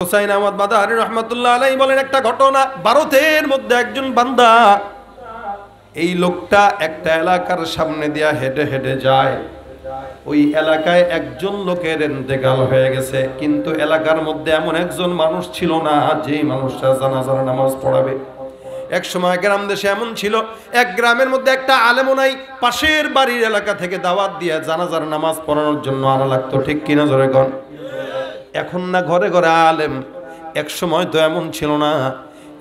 হুসাইন আহমদ মাদারি রহমাতুল্লাহ আলাইহি বলেন, একটা ঘটনা, ভারতের মধ্যে একজন বান্দা, এই লোকটা একটা এলাকার সামনে দিয়া হেঁটে হেঁটে যায়। ওই এলাকায় একজন লোকের ইন্তেকাল হয়ে গেছে, কিন্তু এলাকার মধ্যে এমন একজন মানুষ ছিল না যে মানুষটা জানাজার নামাজ পড়াবে। এক সময় গ্রাম দেশে এমন ছিল, এক গ্রামের মধ্যে একটা আলেমও নাই, পাশের বাড়ির এলাকা থেকে দাওয়াত দিয়ে জানাজার নামাজ পড়ানোর জন্য আনা লাগতো। ঠিক কিনা জোরে কন? এখন না ঘরে ঘরে আলেম, এক সময় তো এমন ছিল না।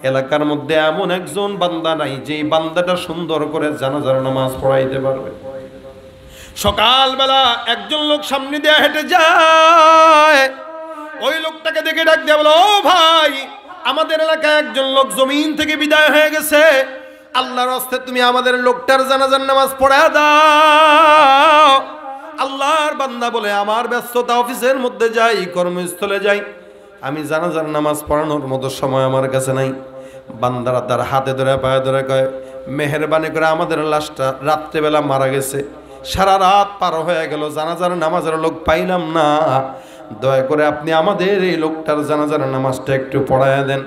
এলাকার মধ্যে এমন একজন বান্দা নাই যে বান্দাটা সুন্দর করে জানাজার নামাজ পড়াইতে পারবে। সকালবেলা একজন লোক সামনে দিয়ে হেঁটে যায়, ওই লোকটাকে দেখে ডাক দিয়ে বলো, ও ভাই, আমাদের এলাকায় একজন লোক জমিন থেকে বিদায় হয়ে গেছে, আল্লাহর রাস্তায় তুমি আমাদের লোকটার জানাজার নামাজ পড়ায় দাও। আল্লাহর বান্দা বলে, আমার ব্যস্ততা, অফিসের মধ্যে যাই, কর্মস্থলে যাই, আমি জানাজার নামাজ পড়ানোর মতো সময় আমার কাছে নাই। বান্দারা তার হাতে ধরে পায়ে ধরে কয়, মেহেরবানি করে আমাদের লাশটা রাত্রেবেলা মারা গেছে, সারা রাত পার হয়ে গেল, জানাজার নামাজের লোক পাইলাম না, দয়া করে আপনি আমাদের এই লোকটার জানাজার নামাজটা একটু পড়ায় দেন।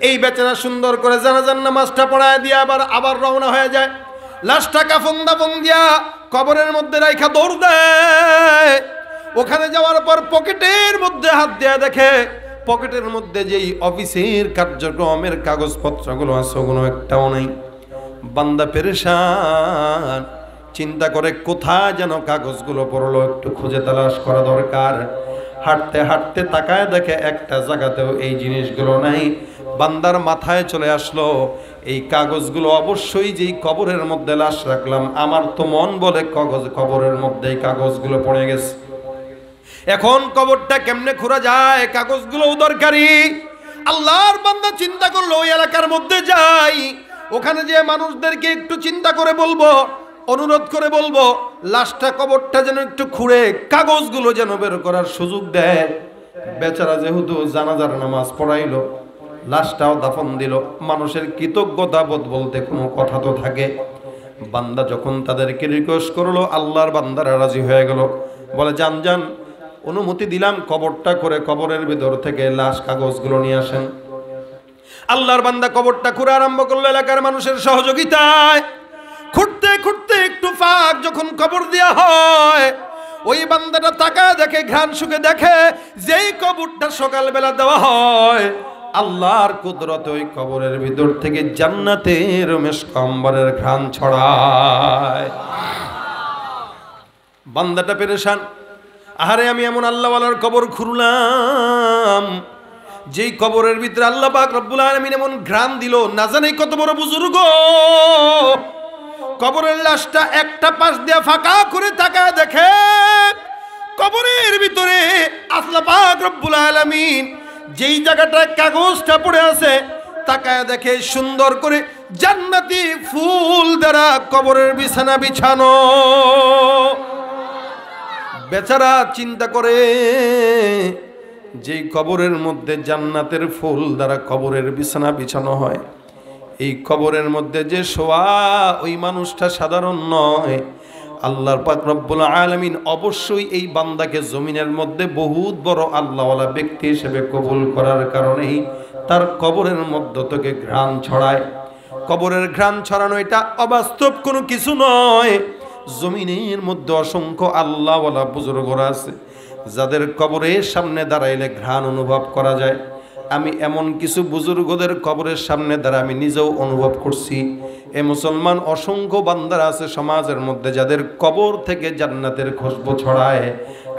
এই বেচারা সুন্দর করে জানাজার নামাজটা পড়ায় দিয়ে আবার রওনা হয়ে যায়। লাশটা কাফন দাফন দিয়া কবরের মধ্যে রাইখা দৌড় দেয়। ওখানে যাওয়ার পর পকেটের মধ্যে হাত দিয়ে দেখে, পকেটের মধ্যে যেই অফিসের কার্যক্রমের কাগজপত্রগুলো আছে ওগুলো একটাও নাই। বান্দা পেরেশান, চিন্তা করে কোথায় যেন কাগজগুলো পড়লো, একটু খুঁজে তালাশ করা দরকার। হাঁটতে হাঁটতে তাকায় দেখে একটা জায়গাতেও এই জিনিসগুলো নাই। বান্দার মাথায় চলে আসলো, এই কাগজগুলো অবশ্যই যেই কবরের মধ্যে লাশ রাখলাম, আমার তো মন বলে কবরের মধ্যে এই কাগজগুলো পড়ে গেছে। এখন কবরটা কেমনে খোঁড়া যায়, কাগজগুলোও দরকারি। আল্লাহর বান্দা চিন্তা করলো, ওই এলাকার মধ্যে যাই, ওখানে যে মানুষদেরকে একটু চিন্তা করে বলবো, অনুরোধ করে বলবো, লাশটা কবরটা যেন একটু খুঁড়ে কাগজগুলো যেন বের করার সুযোগ দেয়। বেচারা যেহেতু জানাজার নামাজ পড়াইলো, লাশটাও দাফন দিল, মানুষের কৃতজ্ঞতা বোধ বলতে কোনো কথা তো থাকে। বান্দা যখন তাদেরকে রিকোয়েস্ট করলো, আল্লাহর বান্দারা রাজি হয়ে গেল, বলে যান যান, অনুমতি দিলাম, কবরটা করে কবরের ভিতর থেকে লাশ কাগজগুলো নিয়ে আসেন। আল্লাহর বান্দা কবরটা খুঁড়ে আরম্ভ করলো এলাকার মানুষের সহযোগিতায়। খুঁড়তে খুঁড়তে একটু ফাঁক যখন কবর দেওয়া হয়, ওই বান্দাটা তাকায় দেখে, ঘ্রাণ শুকে দেখে, যেই কবরটা সকালবেলা দেওয়া হয়, আল্লাহর কুদরতে ওই কবরের ভিতর থেকে জান্নাতের মেশকাম্বরের ঘ্রাণ ছড়ায়। বান্দাটা পেরেশান, আহারে আমি এমন আল্লাহওয়ালার কবর খুঁড়লাম, যেই কবরের ভিতরে আল্লাহ পাক রব্বুল আলামিন এমন ঘ্রাণ দিল, না জানি কত বড় বুজুর্গ। কবরের লাশটা একটা পাশ দিয়ে ফাঁকা করে তাকায় দেখে, কবরের ভিতরে আল্লাহ পাক রব্বুল আলামিন যেই জায়গাটায় কাগজটা পড়ে আছে, তাকায় দেখে সুন্দর করে জান্নাতি ফুল দ্বারা কবরের বিছানা বিছানো। বেচারা চিন্তা করে, যেই কবরের মধ্যে জান্নাতের ফুল দ্বারা কবরের বিছানা বিছানো হয়, এই কবরের মধ্যে যে শোয়া, ওই মানুষটা সাধারণ নয়। আল্লাহর পাক রব্বুল আলামিন অবশ্যই এই বান্দাকে জমিনের মধ্যে বহুত বড় আল্লাহওয়ালা ব্যক্তি হিসেবে কবুল করার কারণেই তার কবরের মধ্য থেকে ঘ্রাণ ছড়ায়। কবরের ঘ্রাণ ছড়ানো এটা অবাস্তব কোনো কিছু নয়। জমিনের মধ্যে অসংখ্য আল্লাহওয়ালা বুজুর্গরা আছে, যাদের কবরের সামনে দাঁড়াইলে ঘ্রাণ অনুভব করা যায়। আমি এমন কিছু বুজুর্গদের কবরের সামনে দ্বারা আমি নিজেও অনুভব করছি। এ মুসলমান অসংখ্য বান্দারা আছে সমাজের মধ্যে, যাদের কবর থেকে জান্নাতের খুশবু ছড়ায়,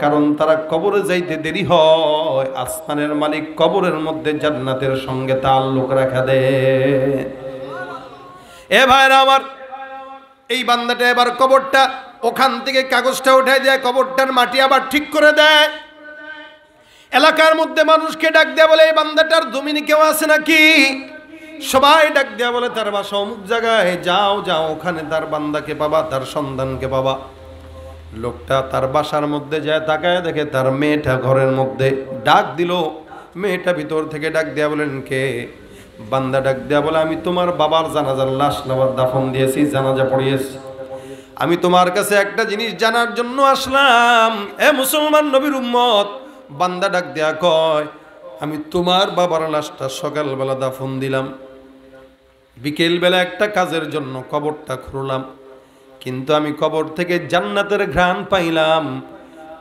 কারণ তারা কবরে যাইতে দেরি হয়, আসমানের মালিক কবরের মধ্যে জান্নাতের সঙ্গে তাল্লুক রাখা দেয়। এ ভাইরা আমার, এই বান্দাটা এবার কবরটা, ওখান থেকে কাগজটা উঠাই দেয়, কবরটার মাটি আবার ঠিক করে দেয়। এলাকার মধ্যে মানুষকে ডাক দেয়া বলে, এই বান্দাটার জমিনে কেউ আছে নাকি? সবাই ডাক দেয়া বলে, তার বাসা অমুক জায়গায়, যাও যাও, ওখানে তার বান্দাকে পাবা, তার সন্তানকে পাবা। লোকটা তার বাসার মধ্যে যায়, তাকায় দেখে তার মেয়েটা ঘরের মধ্যে। ডাক দিল, মেয়েটা ভিতর থেকে ডাক দেয়া বলেন, কে? বান্দা ডাক দেয়া বলে, আমি তোমার বাবার জানাজার লাশ নেওয়ার দাফন দিয়েছি, জানাজা পড়িয়েছি, আমি তোমার কাছে একটা জিনিস জানার জন্য আসলাম। এ মুসলমান নবীর উম্মত, বান্দা ডাক দেয়া কয়, আমি তোমার বাবার লাশটা সকালবেলা দাফন দিলাম, বিকেলবেলা একটা কাজের জন্য কবরটা খুঁড়লাম, কিন্তু আমি কবর থেকে জান্নাতের ঘ্রাণ পাইলাম।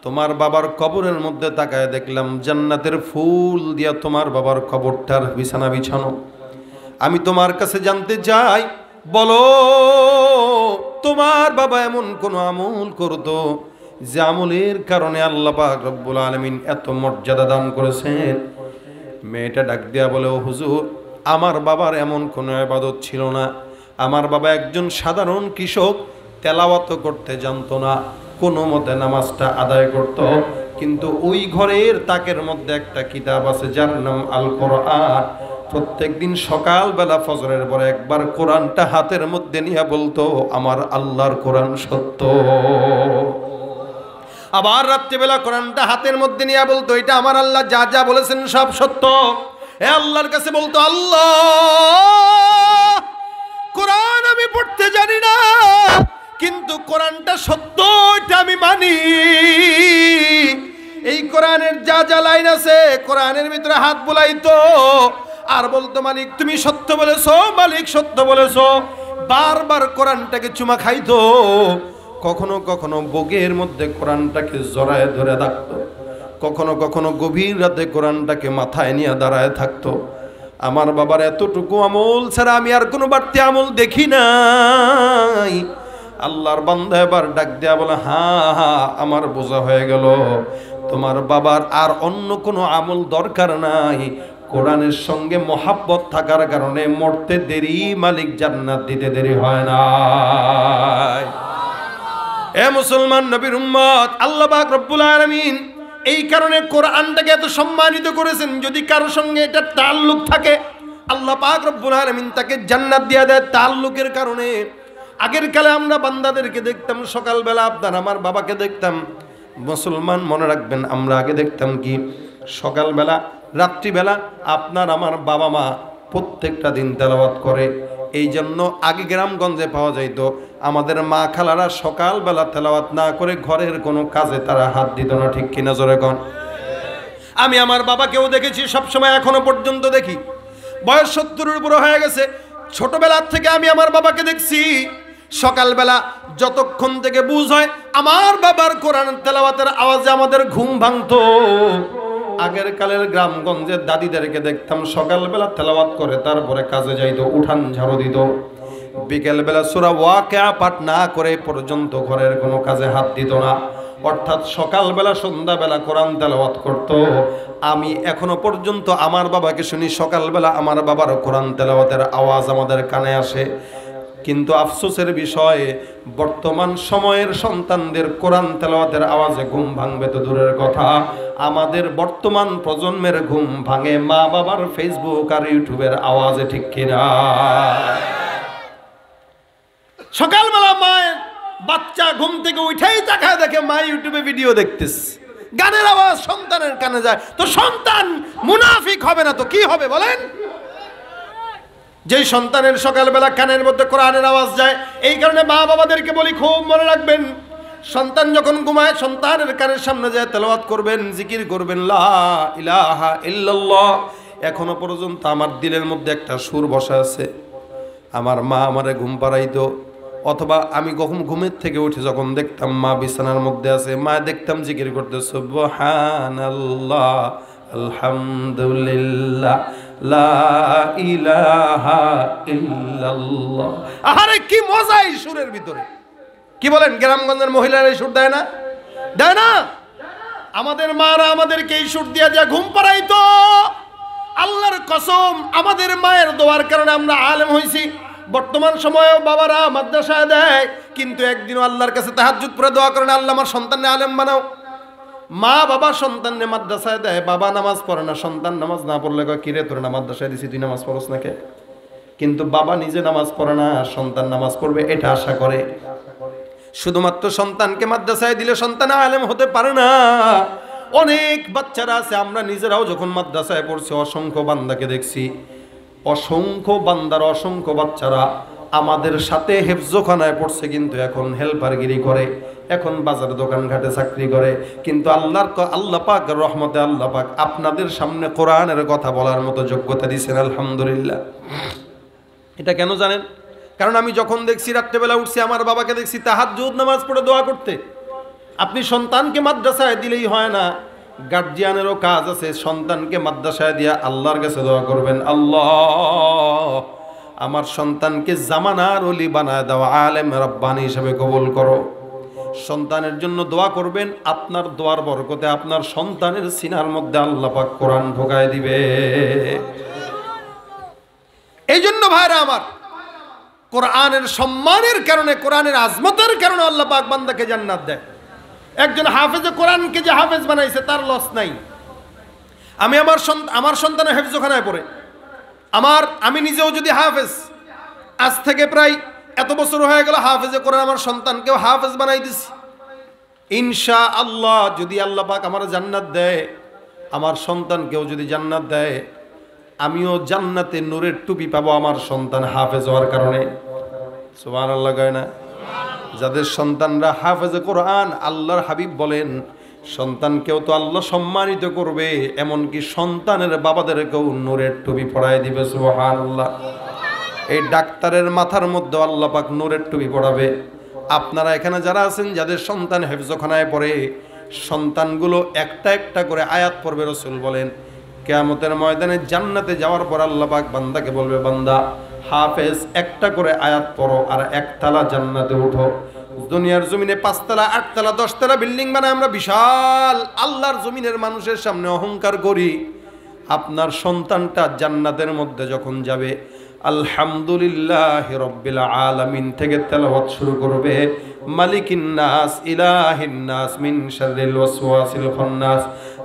তোমার বাবার কবরের মধ্যে তাকায় দেখলাম জান্নাতের ফুল দিয়া তোমার বাবার কবরটার বিছানা বিছানো। আমি তোমার কাছে জানতে চাই, বলো তোমার বাবা এমন কোন আমল করতো যে আমলের কারণে আল্লাহ পাক রব্বুল আলামিন এত মর্যাদা দান করেছেন? মেয়েটা ডাক দিয়া বলে, ও হুজুর, আমার বাবার এমন কোনো ইবাদত ছিল না। আমার বাবা একজন সাধারণ কৃষক, তেলাওয়াত করতে জানতো না, কোনো মতে নামাজটা আদায় করত, কিন্তু ওই ঘরের তাকের মধ্যে একটা কিতাব আছে যার নাম আল কোরআন। প্রত্যেকদিন সকালবেলা ফজরের পরে একবার কোরআনটা হাতের মধ্যে নিয়ে বলতো, আমার আল্লাহর কোরআন সত্য। আবার রাত্রিবেলা কোরআনটা হাতের মধ্যে নিয়ে বলতো, এটা আমার আল্লাহ যা যা বলেছেন সব সত্য। এ আল্লাহর কাছে বলতো, আল্লাহ কোরআন আমি পড়তে জানি না, কিন্তু কোরআনটা সত্য, এটা আমি মানি। এই কোরআনের যা যা লাইন আছে কোরআনের ভিতরে হাত বুলাইতো আর বলতো, মালিক তুমি সত্য বলেছো, মালিক সত্য বলেছো। বারবার কোরআনটাকে চুমা খাইতো। কখনো কখনো বুকের মধ্যে কোরআনটাকে জড়ায় ধরে রাখতো, কখনো কখনো গভীর রাতে কোরআনটাকে মাথায় নিয়ে দাঁড়ায় থাকতো। আমার বাবার এতটুকু আমল ছাড়া আমি আর কোনো বাড়তি আমল দেখি নাই। আল্লাহর বান্দা এবার ডাক দেয়া বলে, হ্যাঁ হ্যাঁ, আমার বোঝা হয়ে গেল, তোমার বাবার আর অন্য কোনো আমল দরকার নাই। কোরআনের সঙ্গে মহাব্বত থাকার কারণে মরতে দেরি, মালিক জান্নাত দিতে দেরি হয় না। এ মুসলমান নবীর উম্মত, আল্লাহ পাক রব্বুল আলামিন এই কারণে কোরআনটাকে এত সম্মানিত করেছেন। যদি কারোর সঙ্গে এটা তাল্লুক থাকে, আল্লাহ পাক রব্বুল আলামিন তাকে জান্নাত দিয়ে দেয় তাল্লুকের কারণে। আগের কালে আমরা বান্দাদেরকে দেখতাম, সকালবেলা আপনার আমার বাবাকে দেখতাম। মুসলমান মনে রাখবেন, আমরা আগে দেখতাম কি, সকালবেলা রাত্রিবেলা আপনার আমার বাবা মা প্রত্যেকটা দিন তেলাওয়াত করে। এই জন্য আগে গ্রামগঞ্জে পাওয়া যাইত আমাদের মা খালারা সকালবেলা তেলাওয়াত না করে ঘরের কোনো কাজে তারা হাত দিত না, ঠিক কিনা জোরে কোন? আমি আমার বাবাকেও দেখেছি, সবসময় এখনো পর্যন্ত দেখি। বয়স 70-এর উপরে হয়ে গেছে, ছোটবেলার থেকে আমি আমার বাবাকে দেখছি সকালবেলা যতক্ষণ থেকে বুঝ হয় আমার বাবার কোরআন তেলাওয়াতের আওয়াজে আমাদের ঘুম ভাঙতো। আগের কালের গ্রামগঞ্জের দাদিদেরকে দেখতাম সকালবেলা তেলাওয়াত করে তারপরে কাজে যাইতো, উঠান ঝাড়ু দিত। বিকেলবেলা সূরা ওয়াকিয়া পাঠ না করে পর্যন্ত ঘরের কোনো কাজে হাত দিত না, অর্থাৎ সকালবেলা সন্ধ্যাবেলা কোরআন তেলাওয়াত করত। আমি এখনো পর্যন্ত আমার বাবাকে শুনি সকালবেলা আমার বাবার কোরআন তেলাওয়াতের আওয়াজ আমাদের কানে আসে। কিন্তু আফসোসের বিষয়, বর্তমান সময়ের সন্তানদের কোরআন তেলাওয়াতের আওয়াজে ঘুম ভাঙবে তো দূরের কথা, আমাদের বর্তমান প্রজন্মের ঘুম ভাঙে মা বাবার ফেসবুক আর ইউটিউবের আওয়াজে, ঠিক কিনা? সকালবেলা মায়ের বাচ্চা ঘুম থেকে উঠেই তাকায় দেখে মা ইউটিউবে ভিডিও দেখতেছে, গানের আওয়াজ সন্তানের কানে যায়, তো সন্তান মুনাফিক হবে না তো কি হবে বলেন? যেই সন্তানের সকালবেলা কানের মধ্যে কোরআনের আওয়াজ যায়, এই কারণে মা বাবাদেরকে বলি খুব মনে রাখবেন, সন্তান যখন ঘুমায় সন্তানের কানের সামনে যায় তেলাওয়াত করবেন, জিকির করবেন, লা ইলাহা ইল্লাল্লাহ। এখনো পর্যন্ত আমার দিলের মধ্যে একটা সুর বসা আছে। আমার মা আমারে ঘুম পাড়াইতো, অথবা আমি কখন ঘুমের থেকে উঠে যখন দেখতাম মা বিছানার মধ্যে আছে, মা দেখতাম জিকির করতে, সুবহানাল্লাহ, আলহামদুলিল্লাহ, লা ইলাহা ইল্লাল্লাহ। আরে কি মজা এই সুরের ভিতরে, কি বলেন? গ্রামগঞ্জের মহিলারা এই সুর দেয় না? দেয় না? আমাদের মারা আমাদেরকে এই সুর দিয়া দিয়া ঘুম পাড়াইতো। আল্লাহর কসম, আমাদের মায়ের দোয়ার কারণে আমরা আলেম হইছি। বর্তমান সময়েও বাবারা মাদ্রাসায় দেয়, কিন্তু একদিনও আল্লাহর কাছে তাহাজ্জুদ পড়ে দোয়া করেন, আল্লাহ আমার সন্তানকে আলেম বানাও। মা বাবা সন্তানকে মাদ্রাসায় দেয়, বাবা নামাজ পড়ে না, সন্তান নামাজ না পড়লে কয়, কিরে তোর না মাদ্রাসায় দিছি, তুই নামাজ পড়স না কে? কিন্তু বাবা নিজে নামাজ পড়ে না, সন্তান নামাজ পড়বে এটা আশা করে। শুধুমাত্র সন্তানকে মাদ্রাসায় দিলে সন্তান আলেম হতে পারে না। অনেক বাচ্চারা আছে, আমরা নিজেরাও যখন মাদ্রাসায় পড়ছি অসংখ্য বান্দাকে দেখছি, অসংখ্য বান্দার অসংখ্য বাচ্চারা আমাদের সাথে হেফজোখানায় পড়ছে, কিন্তু এখন হেল্পারগিরি করে, এখন বাজার দোকান ঘাটে চাকরি করে। কিন্তু আল্লাহ পাক রহমতে আল্লাহ পাক আপনাদের সামনে কোরআনের কথা বলার মতো যোগ্যতা দিয়েছেন, আলহামদুলিল্লাহ। এটা কেন জানেন? কারণ আমি যখন দেখছি রাত্রেবেলা উঠছি, আমার বাবাকে দেখছি তাহাজ্জুদ নামাজ পড়ে দোয়া করতে। আপনি সন্তানকে মাদ্রাসায় দিলেই হয় না, গার্জিয়ানেরও কাজ আছে। সন্তানকে মাদ্রাসায় দিয়া আল্লাহর কাছে দোয়া করবেন, আল্লাহ আমার সন্তানকে জামানার ওলি বানায় দাও, আলেম রাব্বানি হিসেবে কবুল করো। সন্তানের জন্য দোয়া করবেন, আপনার দোয়ার বরকতে আপনার সন্তানের সিনার মধ্যে আল্লাহ পাক কোরআন ঢোকায় দিবে। এই জন্য ভাইরা আমার, কোরআনের সম্মানের কারণে, কোরআনের আজমতের কারণে আল্লাহ পাক বান্দাকে জান্নাত দেয়। একজন হাফেজে কোরআনকে যে হাফেজ বানাইছে তার লস নাই। আমি আমার সন্তানের হেফজোখানায় পড়ে, আমি নিজেও যদি হাফেজ, আজ থেকে প্রায় এত বছর হয়ে গেল হাফেজে কোরআন আমার সন্তানকেও হাফেজ বানাই দিছি। ইনশাআল্লাহ যদি আল্লাহ পাক আমার জান্নাত দেয়, আমার সন্তানকেও যদি জান্নাত দেয়, আমিও জান্নাতে নূরের টুপি পাবো আমার সন্তান হাফেজ হওয়ার কারণে। সুবহানাল্লাহ কয় না? যাদের সন্তানরা হাফেজে কোরআন, আল্লাহর হাবিব বলেন সন্তানকেও তো আল্লাহ সম্মানিত করবে, এমনকি সন্তানের বাবাদেরকেও নূরের টুপি পরায় দিবে। সুবহানাল্লাহ। এই ডাক্তারের মাথার মধ্যে আল্লাহ পাক নূরের টুপি পরাবে। আপনারা এখানে যারা আছেন, যাদের সন্তান হেফজখানায় পড়ে, সন্তানগুলো একটা একটা করে আয়াত পড়বে। রাসূল বলেন কিয়ামতের ময়দানে জান্নাতে যাওয়ার পর আল্লাহ পাক বান্দাকে বলবে, বান্দা হাফেজ একটা করে আয়াত পড়ো আর একতলা জান্নাতে উঠো। দুনিয়ার জমিনে 5 তলা 8 তলা 10 তলা বিল্ডিং বানায় আমরা বিশাল আল্লাহর জমিনের মানুষের সামনে অহংকার করি। আপনার সন্তানটা জান্নাতের মধ্যে যখন যাবে, আলহামদুলিল্লাহি রাব্বিল আলামিন থেকে তেলাওয়াত শুরু করবে, মালিকিন নাস ইলাহিন নাস মিন শাররিল ওয়াসওয়াসিল খান্নাস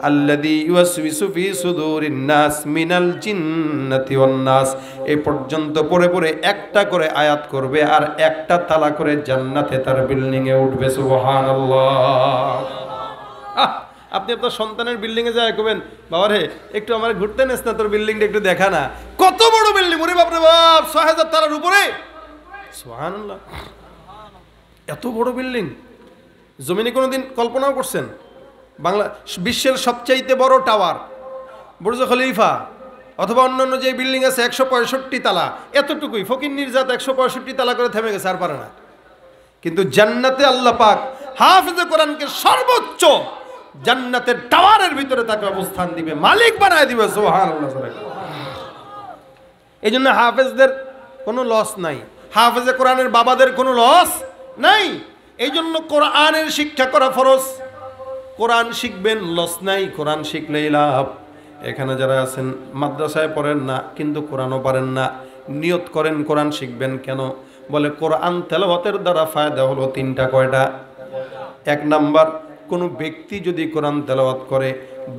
আল্লাযী ইউওয়াসউইসু ফি সুদুরিন নাস মিনাল জিন্নাতি ওয়ান নাস। এই পর্যন্ত পড়ে পড়ে একটা করে আয়াত করবে আর একটা তালা করে জান্নাতে তার বিল্ডিং এ উঠবে। সুবহানাল্লাহ। আপনি আপনার সন্তানের বিল্ডিং এ যায় কবেন, বাবা রে একটু আমার ঘুরতে নেস না, তোর বিল্ডিংটা একটু দেখা না। কত বড় বিল্ডিং, ওরে বাপ রে বাপ, ৬০০০ তালার উপরে। সুবহানাল্লাহ। এত বড় বিল্ডিং জমিনে কোনোদিন কল্পনাও করছেন? বিশ্বের সবচাইতে বড় টাওয়ার বুর্জ খলিফা অথবা অন্যান্য যে বিল্ডিং আছে ১৬৫ তালা, এতটুকুই ফকির নির্জাত ১৬৫ তালা করে থেমে গেছে, আর পারে না। কিন্তু জান্নাতে আল্লাহ পাক হাফেজে কোরআনকে সর্বোচ্চ জান্নাতের টাওয়ারের ভিতরে তাকে অবস্থান দিবে, মালিক বানায় দিবে। সুবহানাল্লাহ। এই জন্য হাফেজদের কোনো লস নাই, হাফেজে কোরআনের বাবাদের কোনো লস নাই। এই জন্য কোরআনের শিক্ষা করা ফরজ। কোরআন শিখবেন, লস নাই, কোরআন শিখলেই লাভ। এখানে যারা আছেন মাদ্রাসায় পড়েন না কিন্তু কোরআনও পারেন না, নিয়ত করেন কোরআন শিখবেন। কেন? বলে কোরআন তেলাওয়াতের দ্বারা ফায়দা হলো 3টা। কয়টা? 1 নাম্বার, কোনো ব্যক্তি যদি কোরআন তেলাওয়াত করে,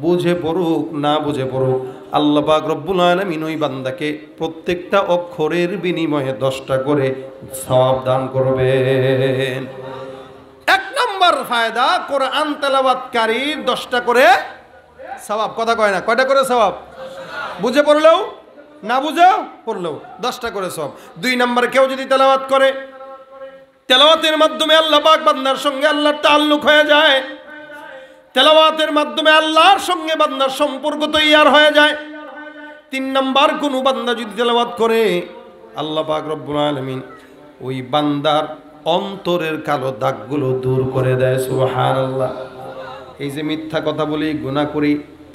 বুঝে পড়ুক না বুঝে পড়ুক, আল্লাহ পাক রব্বুল আলামিন ওই বান্দাকে প্রত্যেকটা অক্ষরের বিনিময়ে 10টা করে সওয়াব দান করবেন। 1 নাম্বার ফায়দা, কোরআন তেলাওয়াতকারীর 10টা করে সওয়াব। কথা কয় না? কয়টা করে সওয়াব? বুঝে পড়লেও না বুঝেও পড়লেও 10টা করে সওয়াব। 2 নাম্বার, কেউ যদি তেলাওয়াত করে, তেলাওয়াতের মাধ্যমে আল্লাহ পাক বান্দার সঙ্গে আল্লাহর তাআল্লুক হয়ে যায়। তেলাওয়াতের মাধ্যমে আল্লাহর সঙ্গে বান্দার সম্পর্ক তৈয়ার হয়ে যায়। 3 নাম্বার, কোন বান্দা যদি তেলাওয়াত করে, আল্লাহ পাক রব্বুল আলামিন ওই বান্দার অন্তরের কালো দাগগুলো দূর করে দেয়। সুবহানাল্লাহ। এই যে মিথ্যা কথা বলি, গুনাহ করি,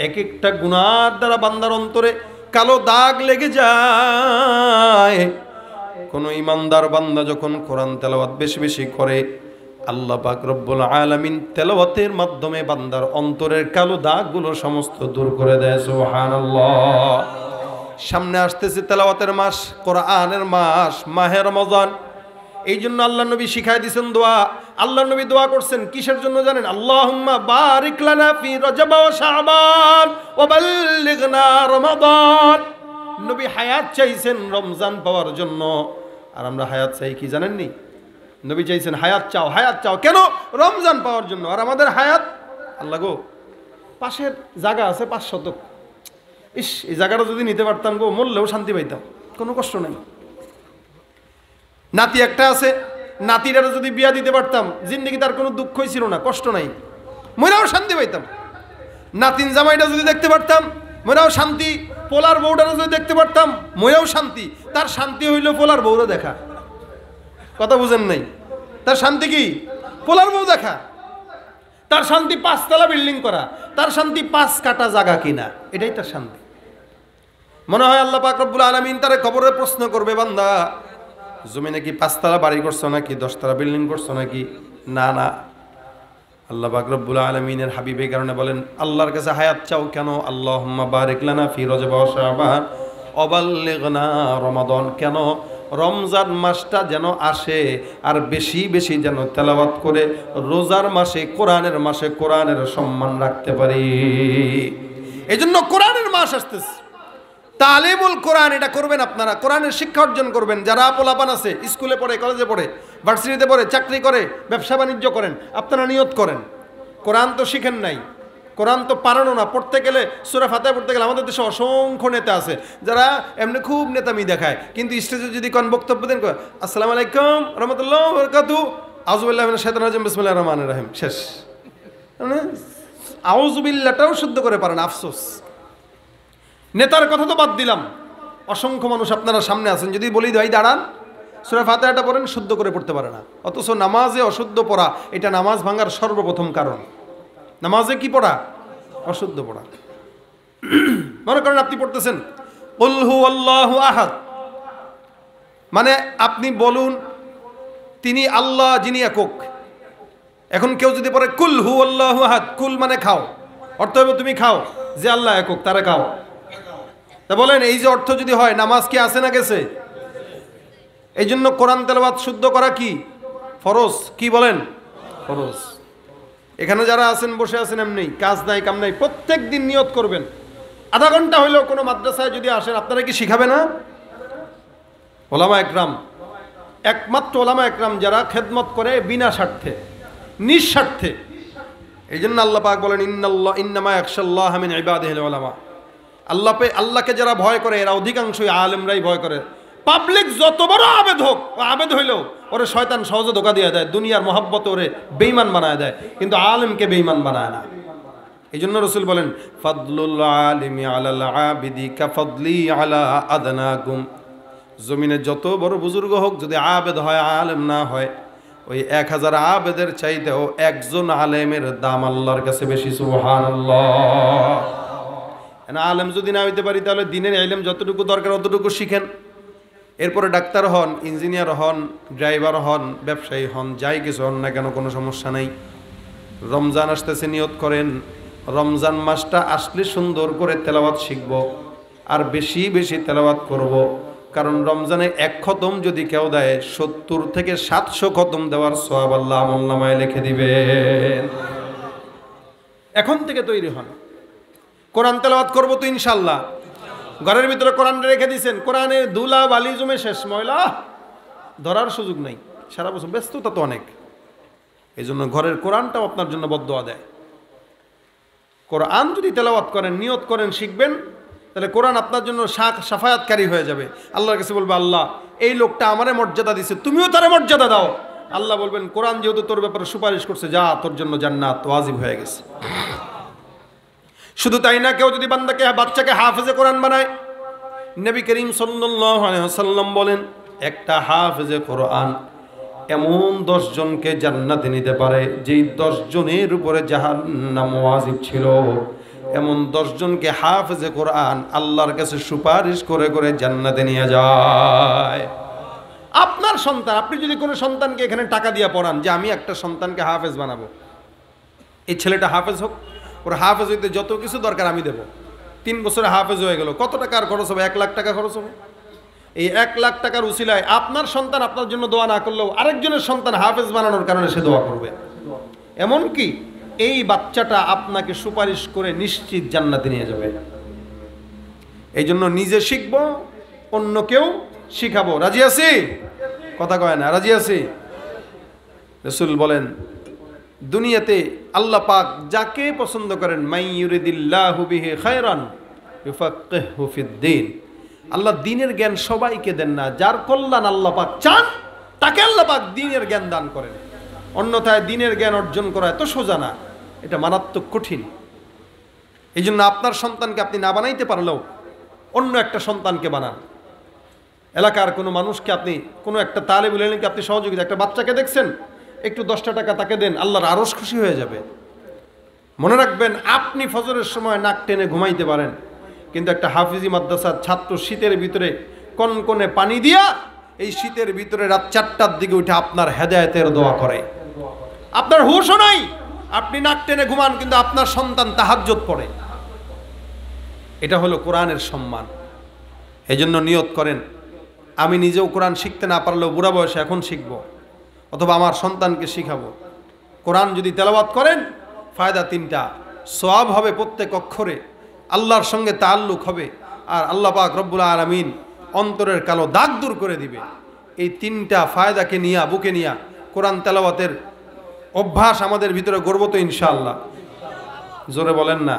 এক একটা গুনার দ্বারা বান্দার অন্তরে কালো দাগ লেগে যায়। কোন ইমানদার বান্দা যখন কোরআন তেলাওয়াত বেশি বেশি করে, আল্লাহ পাক রব্বুল আলামিন তেলাওয়াতের মাধ্যমে বান্দার অন্তরের কালো দাগগুলো সমস্ত দূর করে দেয়। সুবহানাল্লাহ। সামনে আসতেছে তেলাওয়াতের মাস, কোরআনের মাস, মাহে রমজান। এই জন্য আল্লাহ নবী শিখাই দিয়েছেন দোয়া। আল্লাহ নবী দোয়া করছেন কিসের জন্য জানেন? আল্লাহুম্মা বারিক লানা ফি রজব ওয়া শাবান ওয়া বাল্লিগনা রমাদান। নবী হায়াত চাইছেন রমজান পাওয়ার জন্য, আর আমরা হায়াত চাই কি জানেননি? নবী চাইছেন হায়াত চাও, হায়াত চাও কেন? রমজান পাওয়ার জন্য। আর আমাদের হায়াত, আল্লাহ গো পাশের জায়গা আছে 5 শতক, ইস এই জায়গাটা যদি নিতে পারতাম গো, মরলেও শান্তি পাইতাম, কোনো কষ্ট নেই। নাতি একটা আছে, নাতিটারও যদি বিয়া দিতে পারতাম জিন্দগি তার কোনো দুঃখই ছিল না, কষ্ট নাই, মনেও শান্তি পাইতাম। নাতিন জামাইটা যদি দেখতে পারতাম মনেও শান্তি, পোলার বউটারও যদি দেখতে পারতাম মনেও শান্তি। তার শান্তি হইল পোলার বউরা দেখা, কথা বুঝেন নাই? তার শান্তি কি? পোলার বউ দেখা। তার শান্তি 5 তলা বিল্ডিং করা, তার শান্তি 5 কাটা জায়গা কিনা, এটাই তার শান্তি। মনে হয় আল্লাহ পাক রব্বুল আলামিন তারে কবরে প্রশ্ন করবে, বান্দা জমিনে কি 5 তলা বাড়ি করছো নাকি 10 তলা বিল্ডিং করছো নাকি? না না, আল্লাহ পাক রব্বুল আলামিনের হাবিব এই কারণে বলেন আল্লাহর কাছে হায়াত চাও কেন? আল্লাহুম্মা বারিক লানা ফি রজব ওয়া শাবান ওয়া বাল্লিগনা রমাদান। কেন? রমজান মাসটা যেন আসে আর বেশি বেশি যেন তেলাওয়াত করে রোজার মাসে, কোরআনের মাসে কোরআনের সম্মান রাখতে পারি। এই জন্য কোরআনের মাস আসতেছে, তালিমুল কোরআন এটা করবেন আপনারা, কোরআনের শিক্ষা অর্জন করবেন। যারা পোলাপান আছে স্কুলে পড়ে, কলেজে পড়ে, ভার্সিটিতে পড়ে, চাকরি করে, ব্যবসা বাণিজ্য করেন, আপনারা নিয়ত করেন। কোরআন তো শিখেন নাই, কোরআন তো পারানো না, পড়তে গেলে সূরা ফাতিহা পড়তে গেলে আমাদের দেশে অসংখ্য নেতা আছে যারা এমনি খুব নেতামি দেখায়, কিন্তু স্টেজে যদি কোন বক্তব্য দেন আসসালামু আলাইকুম রাহমাতুল্লাহি ওয়া বারাকাতুহু আউযুবিল্লাহি মিনাশ শাইতানির রাজিম বিসমিল্লাহির রহমানির রহিম, শেষ। মানে আউযুবিল্লাহটাও শুদ্ধ করে পারেন, আফসোস। নেতার কথা তো বাদ দিলাম, অসংখ্য মানুষ আপনারা সামনে আছেন, যদি বলি ভাই দাঁড়ান সূরা ফাতিহাটা পড়েন, শুদ্ধ করে পড়তে পারে না। অথচ নামাজে অশুদ্ধ পড়া এটা নামাজ ভাঙার সর্বপ্রথম কারণ। নামাজে কি পড়া? অশুদ্ধ পড়া। মনে করেন আপনি পড়তেছেন কুল হুয়াল্লাহু আহাদ, মানে আপনি বলুন তিনি আল্লাহ যিনি একক। এখন কেউ যদি পড়ে কুল হুয়াল্লাহু আহাদ, কুল মানে খাও, অর্থ হবে তুমি খাও, যে আল্লাহ একক তারে খাও। তা বলেন এই যে অর্থ যদি হয়, নামাজ কি আছে না গেছে? এই জন্য কোরআন তেলাওয়াত শুদ্ধ করা কি ফরজ? কি বলেন? ফরজ। এখানে যারা আছেন বসে আছেন এমনি, কাজ নাই কাম নাই, প্রত্যেক দিন নিয়ত করবেন। আধা ঘন্টা হইলেও কোনো মাদ্রাসায় যদি আসেন, আপনারা কি শিখাবে না? ওলামা একরাম, একমাত্র ওলামা একরাম যারা খেদমত করে বিনা স্বার্থে, নিঃস্বার্থে। এই জন্য আল্লাহ পাক বলেন ইন্নামা ইয়াখশাল্লাহ মিন ইবাদিহিল উলামা। আল্লাহকে যারা ভয় করে এরা অধিকাংশই আলেমরাই ভয় করে। পাবলিক যত বড় আবেদ হোক, ও আবেদ হইলেও ওরে শয়তান সহজে ধোঁকা দিয়ে দেয়, দুনিয়ার মহব্বত ওরে বেঈমান বানায় দেয়, কিন্তু আলেমকে বেঈমান বানায় না। এই জন্য রাসূল বলেন ফাদলুল আলিমি আলাল আবিদি কাফদলি আলা আদনাকুম। জমিনে যত বড় বুজুর্গ হোক, যদি আবেদ হয় আলেম না হয়, ওই 1000 আবেদের চাইতেও একজন আলেমের দাম আল্লাহর কাছে বেশি। সুবহানাল্লাহ। আলেম যদি না হইতে পারি তাহলে দিনের ইলম যতটুকু দরকার অতটুকু শিখেন, এরপরে ডাক্তার হন, ইঞ্জিনিয়ার হন, ড্রাইভার হন, ব্যবসায়ী হন, যাই কিছু হন না কেন, কোনো সমস্যা নেই। রমজান আসতেছে, নিয়ত করেন রমজান মাসটা আসলে সুন্দর করে তেলাওয়াত শিখব আর বেশি বেশি তেলাওয়াত করব। কারণ রমজানে 1 খতম যদি কেউ দেয় 70 থেকে 700 খতম দেওয়ার সওয়াব আল্লাহ আমলনামায় লিখে দিবেন। এখন থেকে তৈরি হন, কোরআন তেলাওয়াত করব তো ইনশাআল্লাহ। ঘরের ভিতরে কোরআন রেখে দিয়েছেন, কোরআনে ধুলা বালি জমে শেষ, ময়লা ধরার সুযোগ নেই, সারা বছর ব্যস্ততা তো অনেক। এই জন্য ঘরের কোরআনটাও আপনার জন্য বদদোয়া দেয়। কোরআন যদি তেলাওয়াত করেন, নিয়ত করেন শিখবেন, তাহলে কোরআন আপনার জন্য সাফায়াতকারী হয়ে যাবে। আল্লাহর কাছে বলবে আল্লাহ এই লোকটা আমারে মর্যাদা দিছে, তুমিও তারে মর্যাদা দাও। আল্লাহ বলবেন কোরআন যেহেতু তোর ব্যাপারে সুপারিশ করছে, যা তোর জন্য জান্নাত ওয়াজিব হয়ে গেছে। শুধু তাই না, কেউ যদি বাচ্চাকে হাফেজে কোরআন বানায়, নবী করিম সাল্লাল্লাহু আলাইহি ওয়াসাল্লাম বলেন একটা হাফেজে কোরআন এমন 10 জনকে জান্নাতে নিতে পারে, যেই 10 জনের উপরে জাহান্নাম ওয়াজিব ছিল। এমন 10 জনকে হাফেজে কোরআন আল্লাহর কাছে সুপারিশ করে করে জান্নাতে নিয়ে যায়। আপনার সন্তান, আপনি যদি কোনো সন্তানকে এখানে টাকা দিয়ে পড়ান যে আমি একটা সন্তানকে হাফেজ বানাবো, এই ছেলেটা হাফেজ হোক, ওর হাফেজ হইতে যত কিছু দরকার আমি দেবো। 3 বছরে হাফেজ হয়ে গেল, কত টাকার খরচ হবে? 1 লাখ টাকা খরচ হবে। এই 1 লাখ টাকার উসিলায় আপনার সন্তান আপনার জন্য দোয়া না করলেও আরেকজনের সন্তান হাফেজ বানানোর কারণে সে দোয়া করবে। এমনকি এই বাচ্চাটা আপনাকে সুপারিশ করে নিশ্চিত জান্নাতে নিয়ে যাবে। এই জন্য নিজে শিখব, অন্যকেও শিখাবো। রাজি আছি? কথা কয় না, রাজি আছি? রাসূল বলেন দুনিয়াতে আল্লাহ পাক যাকে পছন্দ করেন, মাই ইউরিদিল্লাহু বিহি খায়রান ইউফাক্কিহু ফিদ্দীন। আল্লাহ দ্বীনের জ্ঞান সবাইকে দেন না, যার কল্যাণ আল্লাহ পাক চান তাকে আল্লাহ পাক দ্বীনের জ্ঞান দান করেন। অন্যথায় দ্বীনের জ্ঞান অর্জন করা এত সোজা না, এটা মারাত্মক কঠিন। এই জন্য আপনার সন্তানকে আপনি না বানাইতে পারলেও অন্য একটা সন্তানকে বানান। এলাকার কোনো মানুষকে আপনি, কোনো একটা তালেবুল ইলমকে আপনি সহযোগিতা, একটা বাচ্চাকে দেখছেন, একটু 10টা টাকা তাকে দেন, আল্লাহর আরশ খুশি হয়ে যাবে। মনে রাখবেন, আপনি ফজরের সময় নাক টেনে ঘুমাইতে পারেন, কিন্তু একটা হাফিজি মাদ্রাসার ছাত্র শীতের ভিতরে কনকনে পানি দিয়া এই শীতের ভিতরে রাত 4টার দিকে উঠে আপনার হেদায়েতের দোয়া করে। আপনার হুঁশও নাই, আপনি নাক টেনে ঘুমান, কিন্তু আপনার সন্তান তাহাজ্জুদ পড়ে। এটা হলো কোরআনের সম্মান। এই জন্য নিয়ত করেন, আমি নিজেও কোরআন শিখতে না পারলেও বুড়া বয়সে এখন শিখব, অথবা আমার সন্তানকে শিখাবো। কোরআন যদি তেলাওয়াত করেন, ফায়দা 3টা। সওয়াব হবে প্রত্যেক অক্ষরে, আল্লাহর সঙ্গে তাআল্লুক হবে, আর আল্লাহ পাক রব্বুল আলামিন অন্তরের কালো দাগ দূর করে দিবে। এই 3টা ফায়দাকে নিয়া, বুকে নিয়া কোরআন তেলাওয়াতের অভ্যাস আমাদের ভিতরে গড়ব তো ইনশাআল্লাহ। জোরে বলেন না।